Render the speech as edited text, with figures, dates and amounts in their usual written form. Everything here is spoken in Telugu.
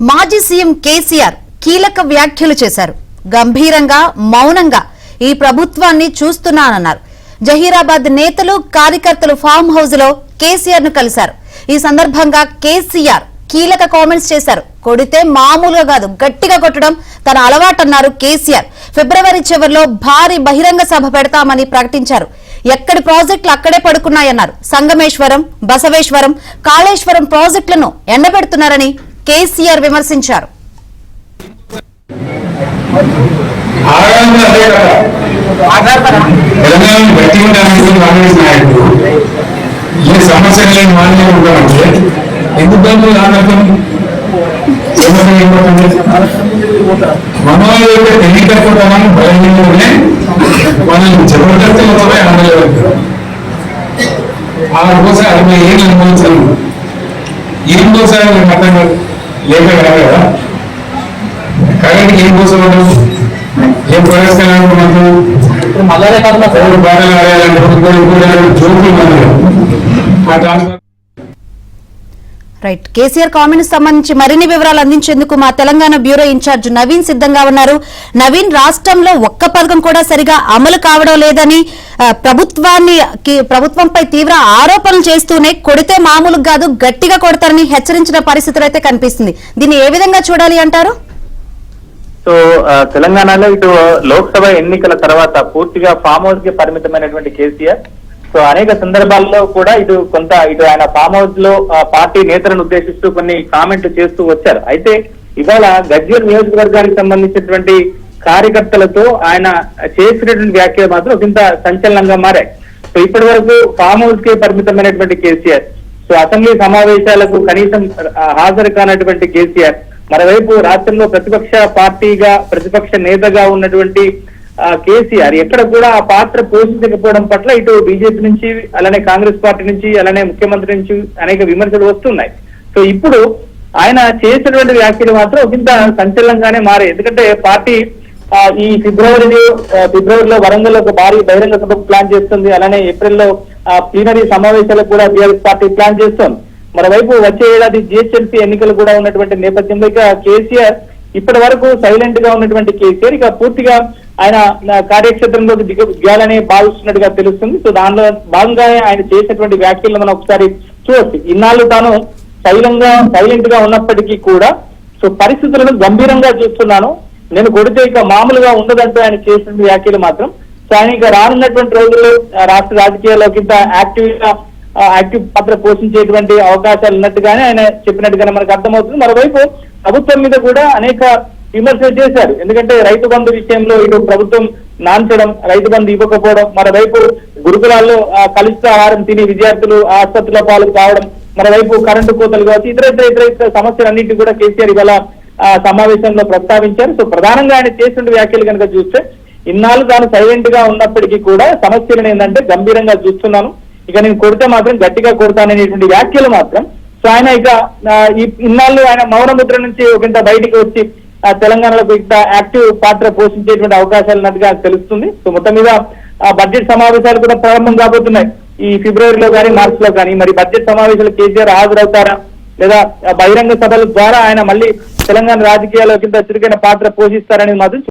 మాజీ సీఎం కేసీఆర్ కీలక వ్యాఖ్యలు చేశారు. గంభీరంగా మౌనంగా ఈ ప్రభుత్వాన్ని చూస్తున్నానన్నారు. జహీరాబాద్ నేతలు కార్యకర్తలు ఫామ్ హౌస్ లో కేసీఆర్ ను కలిశారు. ఈ సందర్భంగా కేసీఆర్ కీలక కామెంట్స్ చేశారు. కొడితే మామూలుగా కాదు, గట్టిగా కొట్టడం తన అలవాటన్నారు కేసీఆర్. ఫిబ్రవరి చివరిలో భారీ బహిరంగ సభ పెడతామని ప్రకటించారు. ఎక్కడి ప్రాజెక్టులు అక్కడే పడుకున్నాయన్నారు. సంగమేశ్వరం, బసవేశ్వరం, కాళేశ్వరం ప్రాజెక్టులను ఎండబెడుతున్నారని కేసీఆర్ విమర్శించారు. మనోళ్ళైతే తెలియకపోతామని భయంలోనే మనం జబర్దస్తిలోనే అందలేకపోతాం. ఆ కోసం 60 ఏళ్ళు అనుభవించాను. ఏం కోసం అర్థం లేక కాదు కదా. కరెంట్ ఏం కోసం ఏం ప్రవేశించాలనుకున్నాము, బాధలు ఆడాలంటే జోకులు రైట్. కేసీఆర్ కామెంట్స్ సంబంధించి మరిన్ని వివరాలు అందించేందుకు మా తెలంగాణ బ్యూరో ఇన్ఛార్జ్ నవీన్ సిద్ధంగా ఉన్నారు. నవీన్, రాష్ట్రంలో ఒక్క పథకం కూడా సరిగా అమలు కావడం లేదని ప్రభుత్వంపై తీవ్ర ఆరోపణలు చేస్తూనే కొడితే మామూలు కాదు, గట్టిగా కొడతారని హెచ్చరించిన పరిస్థితులు అయితే కనిపిస్తుంది. దీన్ని ఏ విధంగా చూడాలి అంటారు? సో తెలంగాణలో ఇటు లోక్సభ ఎన్నికల తర్వాత పూర్తిగా ఫామ్ హౌస్ కి పరిమితమైనటువంటి కేసీఆర్ సో అనేక సందర్భాల్లో కూడా ఇటు ఆయన ఫామ్ హౌస్ లో పార్టీ నేతలను ఉద్దేశిస్తూ కొన్ని కామెంట్లు చేస్తూ వచ్చారు. అయితే ఇవాళ గజ్వేల్ నియోజకవర్గానికి సంబంధించినటువంటి కార్యకర్తలతో ఆయన చేసినటువంటి వ్యాఖ్యలు మాత్రం ఒకంత సంచలనంగా మారాయి. సో ఇప్పటి వరకు ఫామ్ హౌస్ కి పరిమితమైనటువంటి కేసీఆర్, సో అసెంబ్లీ సమావేశాలకు కనీసం హాజరు కానటువంటి కేసీఆర్, మరోవైపు రాష్ట్రంలో ప్రతిపక్ష నేతగా ఉన్నటువంటి కేసీఆర్ ఎక్కడ కూడా ఆ పాత్ర పోషించకపోవడం పట్ల ఇటు బీజేపీ నుంచి, అలానే కాంగ్రెస్ పార్టీ నుంచి, అలానే ముఖ్యమంత్రి నుంచి అనేక విమర్శలు వస్తున్నాయి. సో ఇప్పుడు ఆయన చేసినటువంటి వ్యాఖ్యలు మాత్రం ఒకంత సంచలనంగానే మారాయి. ఎందుకంటే పార్టీ ఈ ఫిబ్రవరిలో వరంగల్ ఒక భారీ బహిరంగ సభకు ప్లాన్ చేస్తుంది. అలానే ఏప్రిల్లో ప్లీనరీ సమావేశాలకు కూడా బీఆర్ఎస్ పార్టీ ప్లాన్ చేస్తోంది. మరోవైపు వచ్చే ఏడాది జిహెచ్ఎంసీ ఎన్నికలు కూడా ఉన్నటువంటి నేపథ్యంలో ఇక కేసీఆర్ ఇప్పటి వరకు సైలెంట్ గా ఉన్నటువంటి కేసీఆర్ ఇక పూర్తిగా ఆయన కార్యక్షేత్రంలోకి దిగాలని భావిస్తున్నట్టుగా తెలుస్తుంది. సో దానిలో భాగంగానే ఆయన చేసినటువంటి వ్యాఖ్యలను మనం ఒకసారి చూడొచ్చు. ఇన్నాళ్ళు తాను సైలెంట్ గా ఉన్నప్పటికీ కూడా సో పరిస్థితులను గంభీరంగా చూస్తున్నాను, నేను కొడితే ఇక మామూలుగా ఉండదంటూ ఆయన చేసిన వ్యాఖ్యలు మాత్రం సో ఆయన ఇక రానున్నటువంటి రోజుల్లో రాష్ట్ర రాజకీయాల్లో ఇంత యాక్టివ్ పాత్ర పోషించేటువంటి అవకాశాలు ఉన్నట్టుగానే ఆయన చెప్పినట్టుగానే మనకు అర్థమవుతుంది. మరోవైపు ప్రభుత్వం మీద కూడా అనేక విమర్శలు చేశారు. ఎందుకంటే రైతు బంధు విషయంలో ఇటు ప్రభుత్వం నాంచడం, రైతు బంధు ఇవ్వకపోవడం, మరోవైపు గురుకులాల్లో కలుషిత ఆహారం తిని విద్యార్థులు ఆసుపత్రుల పాలు కావడం, మరోవైపు కరెంటు కోతలు కావచ్చు, ఇతర సమస్యలన్నింటినీ కూడా కేసీఆర్ ఇవాళ సమావేశంలో ప్రస్తావించారు. సో ప్రధానంగా ఆయన చేసిన వ్యాఖ్యలు కనుక చూస్తే ఇన్నాళ్ళు తాను సైలెంట్ గా ఉన్నప్పటికీ కూడా సమస్యలను ఏంటంటే గంభీరంగా చూస్తున్నాను, ఇక నేను కొడితే మాత్రం గట్టిగా కొడతాననేటువంటి వ్యాఖ్యలు మాత్రం సో ఆయన ఇక ఇన్నాళ్ళు ఆయన మౌన ముద్ర నుంచి ఒకంత బయటికి వచ్చి తెలంగాణలో ఇంత యాక్టివ్ పాత్ర పోషించేటువంటి అవకాశాలు ఉన్నట్టుగా తెలుస్తుంది. సో మొత్తం మీద బడ్జెట్ సమావేశాలు కూడా ప్రారంభం కాబోతున్నాయి ఈ ఫిబ్రవరిలో కానీ మార్చిలో కానీ. మరి బడ్జెట్ సమావేశాలు కేసీఆర్ హాజరవుతారా లేదా బహిరంగ సభల ద్వారా ఆయన మళ్ళీ తెలంగాణ రాజకీయాల్లో కింద చురుకైన పాత్ర పోషిస్తారనేది మాత్రం